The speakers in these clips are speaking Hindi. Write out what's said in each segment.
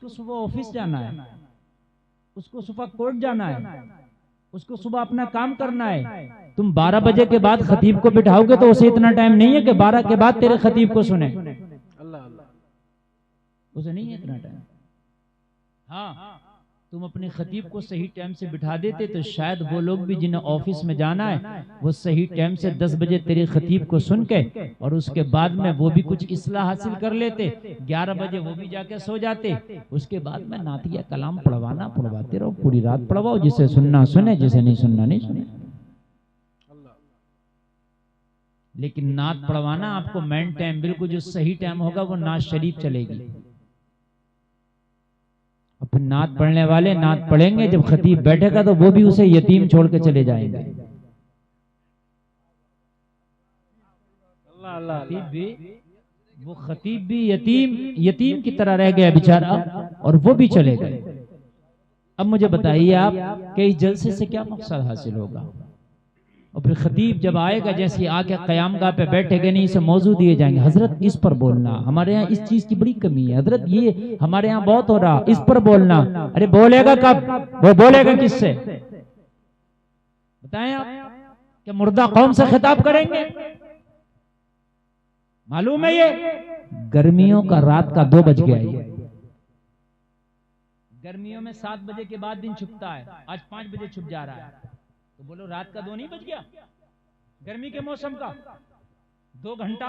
उसको सुबह ऑफिस जाना है, उसको सुबह कोर्ट जाना है, उसको सुबह अपना काम करना है। तुम 12 बजे के बाद खतीब को बिठाओगे तो उसे इतना टाइम नहीं है कि 12 के बाद तेरे खतीब को सुने। उसे नहीं है इतना टाइम। हाँ, तुम अपने खतीब को सही टाइम से बिठा देते तो शायद वो लोग भी जिन्हें ऑफिस में जाना है वो सही टाइम से 10 बजे तेरे खतीब को सुन के और उसके बाद में वो भी कुछ इस्लाह हासिल कर लेते। 11 बजे वो भी जाके सो जाते। उसके बाद में नातिया कलाम पढ़वाते रहो, पूरी रात पढ़वाओ, जिसे सुनना सुने, जिसे नहीं सुनना नहीं सुने। लेकिन नात पढ़वाना आपको मेन टाइम, बिल्कुल जो सही टाइम होगा वो नात शरीफ चलेगी। फिर नात पढ़ने वाले नात पढ़ेंगे, जब खतीब बैठेगा तो वो भी उसे यतीम छोड़ के चले जाएंगे। वो खतीब भी यतीम की तरह रह गया बेचारा, और वो भी चले गए। अब मुझे बताइए आप कि इस जलसे से क्या मकसद हासिल होगा? और फिर खतीब जब आएगा, जैसे आके क़यामगाह पे बैठेगा, नहीं इसे मौजू दिए जाएंगे, हजरत इस पर बोलना, हमारे यहाँ इस चीज की बड़ी कमी है, हजरत ये हमारे यहाँ बहुत हो रहा, इस पर बोलना। अरे बोलेगा कब? वो बोलेगा किससे? बताएं आप, क्या मुर्दा कौम से खिताब करेंगे? मालूम है ये गर्मियों का रात का 2 बज गया। ये गर्मियों में 7 बजे के बाद दिन छुपता है, आज 5 बजे छुप जा रहा है, तो बोलो रात का 2 नहीं बज गया? गर्मी के मौसम का 2 घंटा,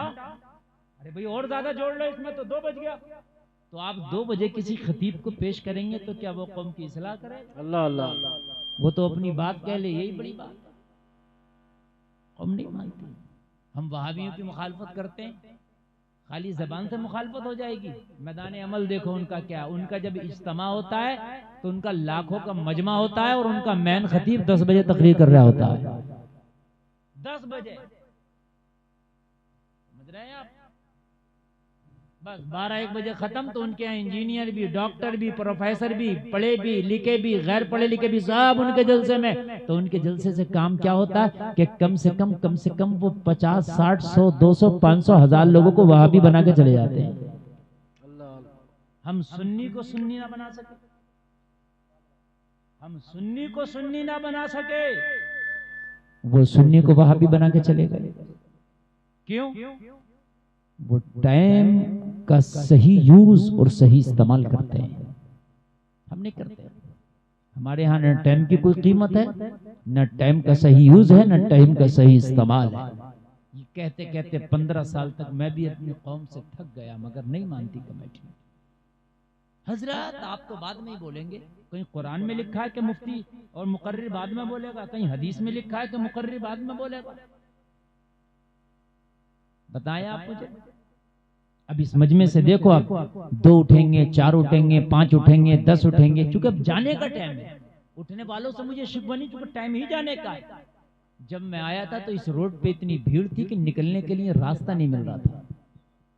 अरे भाई और ज्यादा जोड़ लो इसमें, तो 2 बज गया। तो आप 2 बजे किसी खतीब को पेश करेंगे तो क्या वो कौम की इस्लाह करे? अल्लाह अल्लाह, वो तो अपनी बात कह ले, यही बड़ी बात है। कौम नहीं मानती। हम वहाबियों की मुखालफत करते हैं, खाली जबान से मुखालफत हो जाएगी, मैदान अमल देखो उनका क्या। उनका जब इज्तिमा होता है तो उनका लाखों का मजमा होता है और उनका मैन खतीब 10 बजे तकरीर कर रहा होता है। 10 बजे, समझ रहे हैं आप? बस 12-1 बजे खत्म, तो उनके यहाँ इंजीनियर भी, डॉक्टर भी, प्रोफेसर भी, पढ़े भी लिखे भी, गैर पढ़े लिखे भी, सब उनके जलसे में। तो उनके जलसे से काम क्या होता है कि कम से कम वो 50, 60, 100, 200, 500, 1000 लोगों को वहाबी बना के चले जाते हैं। हम सुन्नी को सुन्नी ना बना सके, हम सुन्नी को सुन्नी ना बना सके, वो सुन्नी को वहाबी बना के चले गए। क्यों? वो टाइम का सही यूज और सही इस्तेमाल करते हैं, हम नहीं करते। हमारे यहाँ न टाइम की कोई कीमत है, न टाइम का सही यूज है, न टाइम का सही इस्तेमाल है। ये कहते कहते 15 साल तक मैं भी अपनी कौम से थक गया, मगर नहीं मानती कमेटी। हजरत आप तो बाद में ही बोलेंगे, कहीं कुरान में लिखा है कि मुफ्ती और मुकर्रिर बाद में बोलेगा, कहीं हदीस में लिखा है कि मुकर्रिर बाद में बोलेगा। बताया आप मुझे। अब इस मजमे से देखो, आप 2 उठेंगे, 4 उठेंगे, 5 उठेंगे, 10 उठेंगे, चूंकि अब जाने का टाइम है। उठने वालों से मुझे शिकवा नहीं, चूंकि टाइम ही जाने का है। जब मैं आया था तो इस रोड पे इतनी भीड़ थी कि निकलने के लिए रास्ता नहीं मिल रहा था।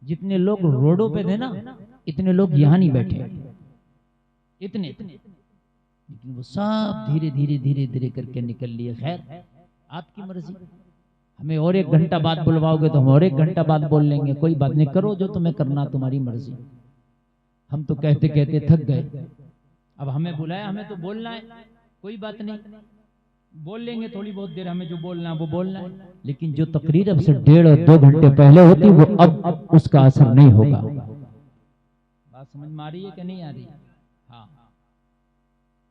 जितने लोग रोडों पे थे ना, इतने लोग यहाँ नहीं बैठे, इतने। लेकिन वो सब धीरे धीरे धीरे धीरे करके निकल लिए। खैर, आपकी मर्जी। हमें और 1 घंटा बाद बुलवाओगे तो हम और 1 घंटा बाद बोल लेंगे, कोई बात नहीं, करो जो तुम्हें करना, तुम्हारी मर्जी। हम तो कहते कहते थक गए, अब हमें बुलाया, हमें तो बोलना है, कोई बात नहीं, बोल लेंगे थोड़ी बहुत देर, हमें जो बोलना है वो बोलना है। लेकिन जो तकरीर अब से 1.5 और 2 घंटे पहले होती, वो अब उसका असर नहीं होगा। बात समझ में आ रही है कि नहीं आ रही? हाँ,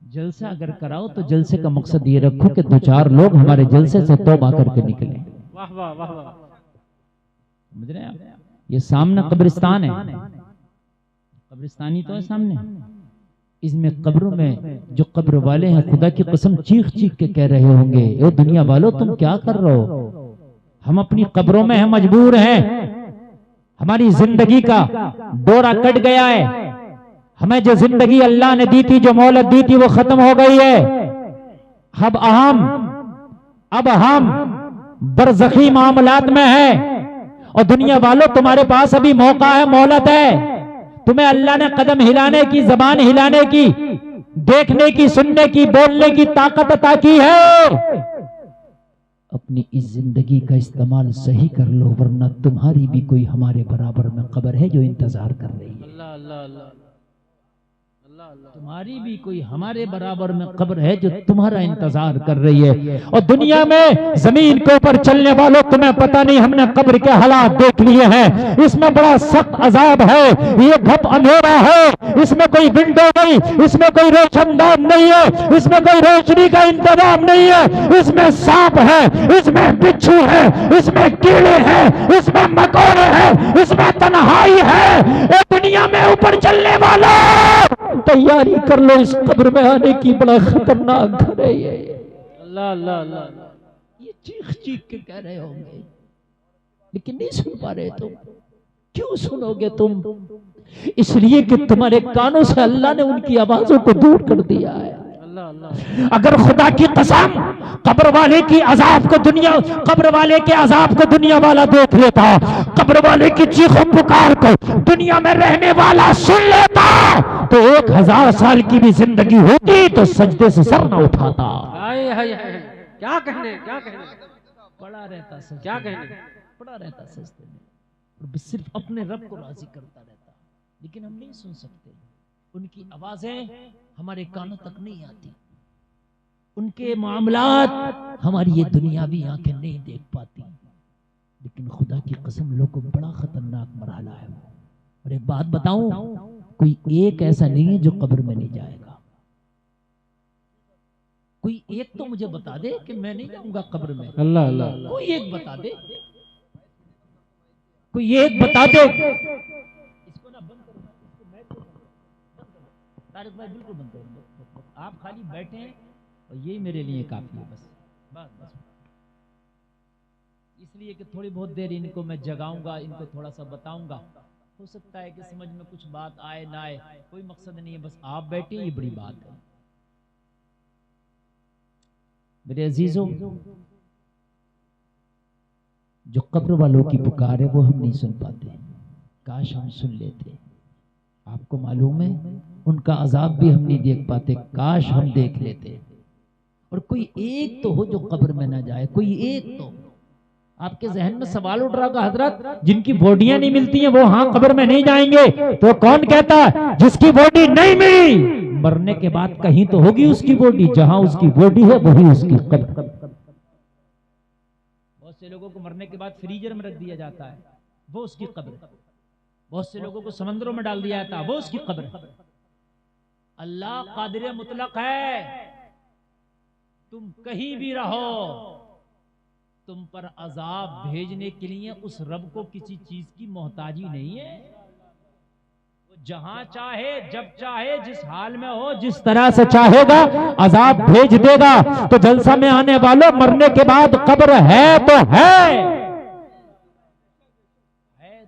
जलसा अगर कराओ तो जलसे का मकसद ये रखो कि 2-4 लोग हमारे जलसे से तौबा करके निकले। वाह वाह वाह वाह, समझ रहे हैं आप? ये सामने कब्रिस्तान है, कब्रिस्तानी तो है सामने। इसमें कब्रों में जो कब्र वाले हैं, खुदा की कसम चीख चीख के कह रहे होंगे, ए दुनिया वालों तुम क्या कर रहे हो? हम अपनी कब्रों में हैं, मजबूर हैं, हमारी जिंदगी का डोरा कट गया है, हमें जो जिंदगी अल्लाह ने दी थी, जो मोहलत दी थी, वो खत्म हो गई है। अब हम बरज़खी मामलात में है। और दुनिया वालों तुम्हारे पास अभी मौका है, मोहलत है, तुम्हें अल्लाह ने कदम हिलाने की, जबान हिलाने की, देखने की, सुनने की, बोलने की ताकत अता की है। अपनी इस जिंदगी का इस्तेमाल सही कर लो, वरना तुम्हारी भी कोई हमारे बराबर में कब्र है जो इंतजार कर रही है। अल्लाह अल्लाह अल्लाह तुम्हारी भी कोई हमारे बराबर में कब्र है जो तुम्हारा इंतजार कर रही है। और दुनिया में जमीन के ऊपर चलने वालों, तुम्हें पता नहीं हमने कब्र के हालात देख लिए हैं। इसमें बड़ा सख्त अजाब है, ये घप अंधेरा है, इसमें कोई विंडो नहीं, इसमें कोई रोशनदान नहीं है, इसमें कोई रोशनी का इंतजाम नहीं है। इसमें सांप है, इसमें बिच्छू है, इसमें कीड़े हैं, इसमें मकोड़े हैं, इसमें तन्हाई है। ये दुनिया में ऊपर चलने वाला तैयारी कर लो, इस कब्र में आने की। बड़ा खतरनाक घर है ये। अल्लाह अल्लाह अल्लाह। ये चीख चीख के कह रहे होंगे, लेकिन नहीं सुन पा रहे तुम। क्यों सुनोगे तुम? इसलिए कि तुम्हारे कानों से अल्लाह ने उनकी आवाजों को दूर कर दिया है। अगर खुदा की कसम कब्र वाले की अजाब को दुनिया, कब्र वाले के अजाब को दुनिया वाला देख लेता, कब्र वाले की चीखों पुकार को दुनिया में रहने वाला सुन लेता, तो 1000 साल की भी जिंदगी होती तो सजदे से सर न उठाता। हाय हाय हाय, क्या कहने, क्या कहने, पड़ा रहता सजदे, क्या कहने, पड़ा रहता सजदे में, सिर्फ अपने रब को राजी करता रहता। लेकिन हम नहीं सुन सकते, उनकी आवाजें हमारे कानों तक नहीं आती, उनके मामलात हमारी ये दुनियावी आंखें नहीं देख पाती। लेकिन खुदा की कसम लोगों को बड़ा खतरनाक मरहला है। और एक बात बताऊं, कोई एक ऐसा नहीं है जो कब्र में नहीं जाएगा। कोई एक तो मुझे बता दे कि मैं नहीं जाऊंगा कब्र में। अल्लाह अल्लाह। कोई एक बता दे, कोई एक बता दे। इसको ना बंद करो, इसको मैं तारिक भाई बिल्कुल बंद करो। आप खाली बैठे हैं और यही मेरे लिए काफी है। बस बस बस, इसलिए कि थोड़ी बहुत देर इनको मैं जगाऊंगा, इनको थोड़ा सा बताऊंगा। हो सकता है कि समझ में कुछ बात आए ना आए, कोई मकसद नहीं है, बस आप बैठे, ये बड़ी बात है। मेरे अजीजों, जो कब्र वालों की पुकार है वो हम नहीं सुन पाते। काश हम सुन लेते। आपको मालूम है, उनका अजाब भी हम नहीं देख पाते, काश हम देख लेते। और कोई एक तो हो जो कब्र में ना जाए, कोई एक तो। आपके जहन में सवाल उठ रहा होगा, हजरत जिनकी बॉडियां नहीं मिलती हैं वो हाँ कब्र में नहीं जाएंगे, तो कौन कहता है जिसकी बॉडी नहीं मिली मरने के बाद कहीं तो होगी उसकी बॉडी, जहां उसकी बॉडी है वही उसकी कब्र। बहुत से लोगों को मरने के बाद फ्रीजर में रख दिया जाता है, वो उसकी कब्र। बहुत से लोगों को समंदरों में डाल दिया जाता है, वो उसकी कब्र। अल्लाह कादिर मुतलक है, तुम कहीं भी रहो, तुम पर अजाब भेजने के लिए उस रब को किसी चीज की मोहताजी नहीं है। वो जहां चाहे, जब चाहे, जिस हाल में हो, जिस तरह से चाहेगा अजाब भेज देगा। तो जलसा में आने वालों, मरने के बाद कब्र है तो है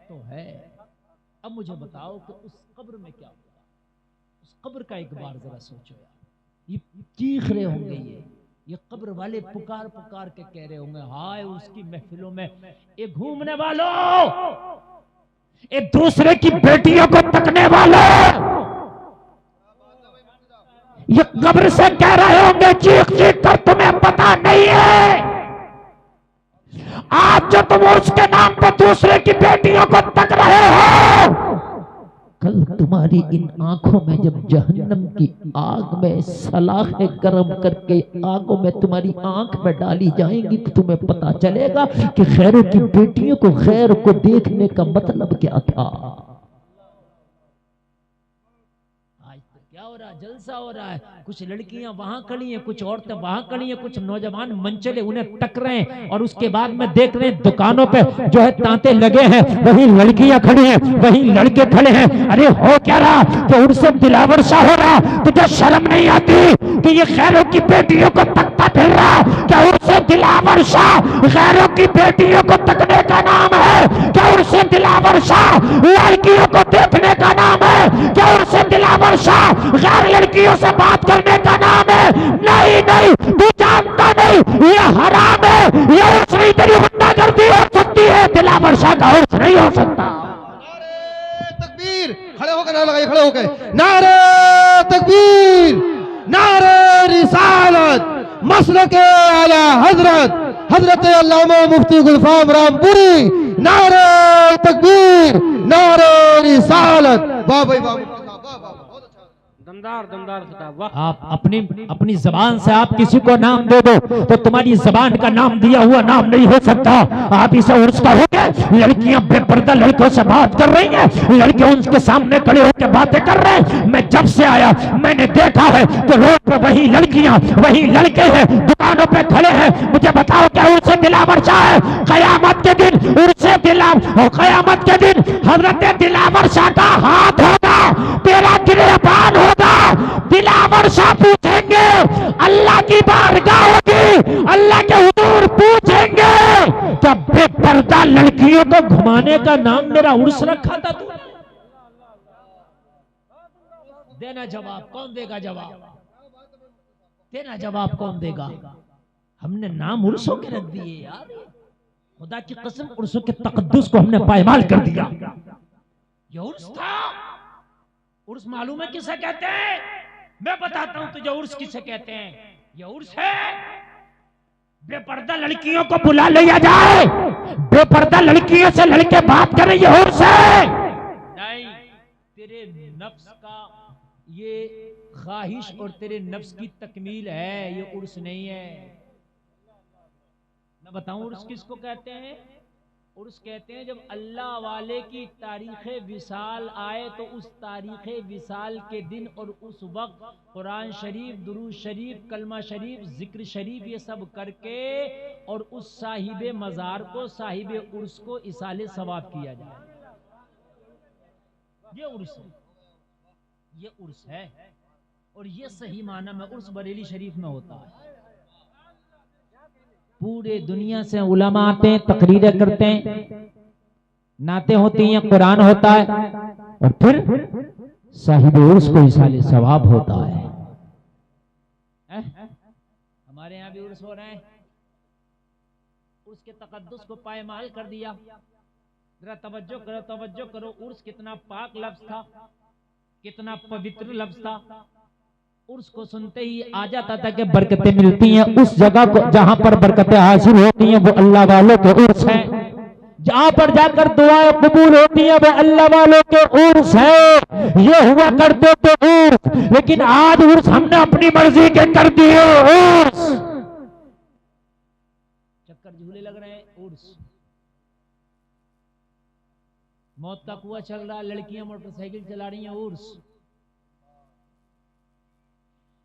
तो है। अब मुझे बताओ कि उस कब्र में क्या होगा? उस कब्र का एक बार जरा सोचो यार। ये चीख रहे होंगे, ये कब्र वाले पुकार पुकार के कह रहे होंगे, हाय उसकी महफिलों में ये घूमने वालों, एक दूसरे की बेटियों को तकने वालों, ये कब्र से कह रहे होंगे चीख चीख कर, तुम्हें पता नहीं है आज जो तुम उसके नाम पर दूसरे की बेटियों को तक रहे हो, कल तुम्हारी इन आंखों में जब जहन्नम की आग में सलाखें गर्म करके आगों में तुम्हारी आंख में डाली जाएंगी तो तुम्हें पता चलेगा कि खैरों की बेटियों को खैर को देखने का मतलब क्या था। आज तो क्या हो रहा है? जलसा हो रहा है। कुछ लड़कियां वहां खड़ी हैं, कुछ औरतें वहां खड़ी हैं, कुछ नौजवान मंचले उन्हें टक रहे हैं, और उसके बाद में देख रहे हैं दुकानों पे जो है तांते लगे हैं, वही लड़कियां खड़ी हैं, वही लड़के खड़े हैं। अरे हो क्या रहा? तो उनसे दिलावर सा हो रहा। तुझे शर्म नहीं आती कि ये खैरों की बेटियों को तकता फिर रहा? क्या उनसे दिलावर सा खैरों की बेटियों को तकने का नाम है? क्या उनसे दिलावर सा लड़कियों को देखने का नाम है? क्या उनसे दिलावर सा गैर लड़कियों से बात करने का नाम है? नहीं नहीं, तू जानता नहीं, ये हराम है, ये उर्स नहीं, तेरी गुंडागर्दी हो सकती है, दिलावर शाह का उर्स नहीं हो सकता। नारे तकबीर, खड़े होकर नारा लगाइए, खड़े होकर नारे तकबीर, नारे रिसालत, मसलके आला हजरत हजरत अल्लामा मुफ्ती गुलफाम रामपुरी, नारे तकबीर, नारे रिसालत। वाह भाई वाह, बहुत अच्छा। दमदार दमदार खिताब, वाह। आप अपनी जबान से आप किसी को नाम दे दो तो तुम्हारी जबान का नाम दिया हुआ नाम नहीं हो सकता। आप इसे उर्स कहोगे, लड़कियां बेपर्दा लड़कों से बात कर रही हैं, लड़के उनके सामने खड़े होकर बातें कर रहे हैं। मैं जब से आया मैंने देखा है कि रोड पे वही लड़कियां वही लड़के हैं, दुकानों पे खड़े हैं। मुझे बताओ क्या उर्स दिलावर शाह है? कयामत के दिन उर्स दिलावर, कयामत के दिन हजरत दिलावर शाह का हाथ होगा, तेरा गिरबान होगा। दिलावर शाह पूछेंगे, अल्लाह की बारगाह होगी, अल्लाह के हुजूर पूछेंगे क्या बेपर्दा लड़कियों को घुमाने का नाम मेरा उर्स रखा था तू? देना जवाब, कौन देगा जवाब? देना जवाब कौन देगा? हमने नाम उर्सों के रख दिए यार, खुदा की कसम उर्सों के तकद्दुस को हमने पायमाल कर दिया। ये उर्स था। उर्स मालूम है किसे कहते हैं? मैं बताता हूं तुझे उर्स किसे कहते हैं। ये उर्स है, बेपर्दा लड़कियों को बुला लिया जाए, बेपर्दा लड़कियों से लड़के बात करें, ये उर्स है। नहीं, तेरे नफ्स का ये ख्वाहिश और तेरे नफ्स की तकमील है, ये उर्स नहीं है। मैं बताऊं उर्स किसको कहते हैं? उर्स कहते हैं जब अल्लाह वाले की तारीख़े विसाल आए तो उस तारीख़े विसाल के दिन और उस वक्त कुरान शरीफ, दुरूद शरीफ, कलमा शरीफ, जिक्र शरीफ ये सब करके और उस साहिबे मज़ार को, साहिबे उर्स को इसाले सवाब किया जाए। ये उर्स है, ये उर्स है। और ये सही माना में उर्स बरेली शरीफ में होता है। पूरे दुनिया से उलमा आते हैं, तकरीरें करते हैं, नाते होती हैं, कुरान होता है और फिर साहिब उर्स को इसाले सवाब होता है। हमारे यहाँ भी उर्स हो रहे हैं, उसके तकद्दुस को पायमाल कर दिया। जरा तवज्जो करो, तवज्जो करो। उर्स कितना पाक लफ्ज था, कितना पवित्र लफ्ज था। उर्स को सुनते ही आ जाता था कि बरकतें मिलती हैं। उस जगह को जहां पर बरकतें हासिल होती हैं वो अल्लाह वालों के उर्स हैं। जहां पर जाकर दुआएं कबूल होती हैं वो अल्लाह वालों के उर्स है। ये हुआ करते थे उर्स, लेकिन आज उर्स हमने अपनी मर्जी के कर दिए। उर्स चक्कर झूले लग रहे हैं। उर्स मौत का कुआं चल रहा है, लड़कियां मोटरसाइकिल चला रही हैं। उर्स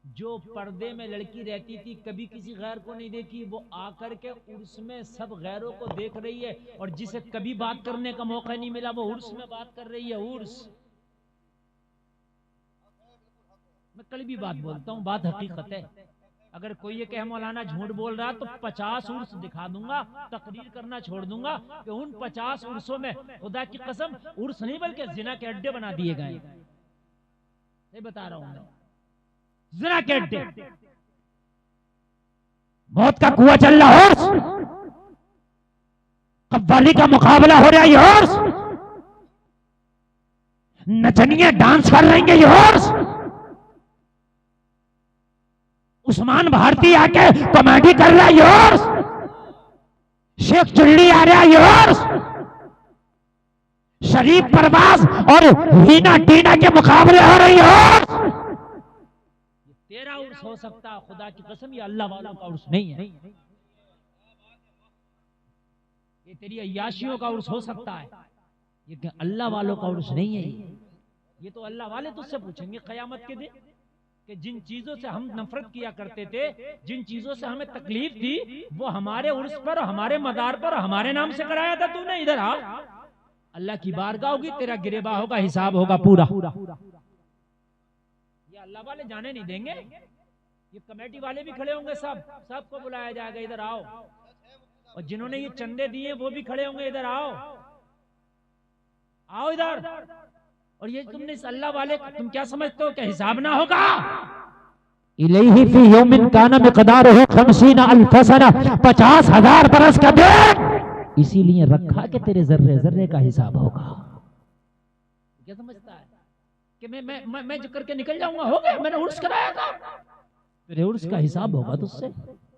जो पर्दे में लड़की रहती थी, कभी किसी गैर को नहीं देखी, वो आकर के उर्स में सब गैरों को देख रही है। और जिसे कभी बात करने का मौका नहीं मिला वो उर्स में बात कर रही है। उर्स, मैं कल भी बात बोलता हूँ, बात हकीकत है। अगर कोई ये कहे मौलाना झूठ बोल रहा तो 50 उर्स दिखा दूंगा, तकरीर करना छोड़ दूंगा कि उन 50 उर्सों में खुदा की कसम उर्स नहीं बल्कि जिना के अड्डे बना दिए गए। ये बता रहा हूं मैं, जिना के अड्डे। मौत का कुआं चल रहा है, कव्वाली का मुकाबला हो रहा है, ये उर्स। नचनियां डांस कर रही हैं, ये उर्स। उस्मान भारती आके कॉमेडी कर रहा है, ये उर्स। शेख चुल्ली आ रहा है, ये उर्स। शरीफ परवाज और हीना टीना के मुकाबले हो रही है। तेरा उर्स हो सकता है, खुदा की कसम ये अल्लाह वालों का उर्स नहीं है। ये तेरी अय्याशियों का उर्स हो सकता है, ये अल्लाह वालों का उर्स नहीं है। ये तो अल्लाह वाले तुझसे पूछेंगे कयामत के दिन कि जिन चीजों से हम नफरत किया करते थे, जिन चीजों से हमें तकलीफ थी, वो हमारे उर्स पर, हमारे मदार पर, हमारे नाम से कराया था तूने। इधर आ, अल्लाह की बारगाह होगी, तेरा गिरेबा होगा, हिसाब होगा पूरा। ये अल्लाह वाले जाने नहीं देंगे। ये कमेटी वाले भी खड़े होंगे, सबको बुलाया जाएगा, इधर आओ। और जिन्होंने ये चंदे दिए वो भी खड़े होंगे, इधर आओ, आओ इधर। और ये तुमने इस अल्लाह वाले, तुम क्या समझते हो कि हिसाब ना होगा? इलैहि फी यौमिन काना मिक़दारुहु 50 अल्फ सना, 50,000 बरस का दिन इसीलिए रखा कि तेरे जर्रे जर्रे का हिसाब होगा। क्या समझता है कि मैं जो करके निकल जाऊंगा? हो गया, मैंने उर्स कराया था, तेरे उर्स का हिसाब होगा तुझसे।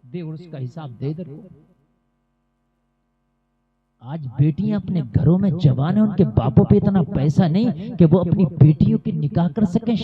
दे उर्स का हिसाब दे इधर। आज बेटियां अपने घरों में जवान है, उनके बापों पे इतना पैसा नहीं कि वो अपनी बेटियों की निकाह कर सकें।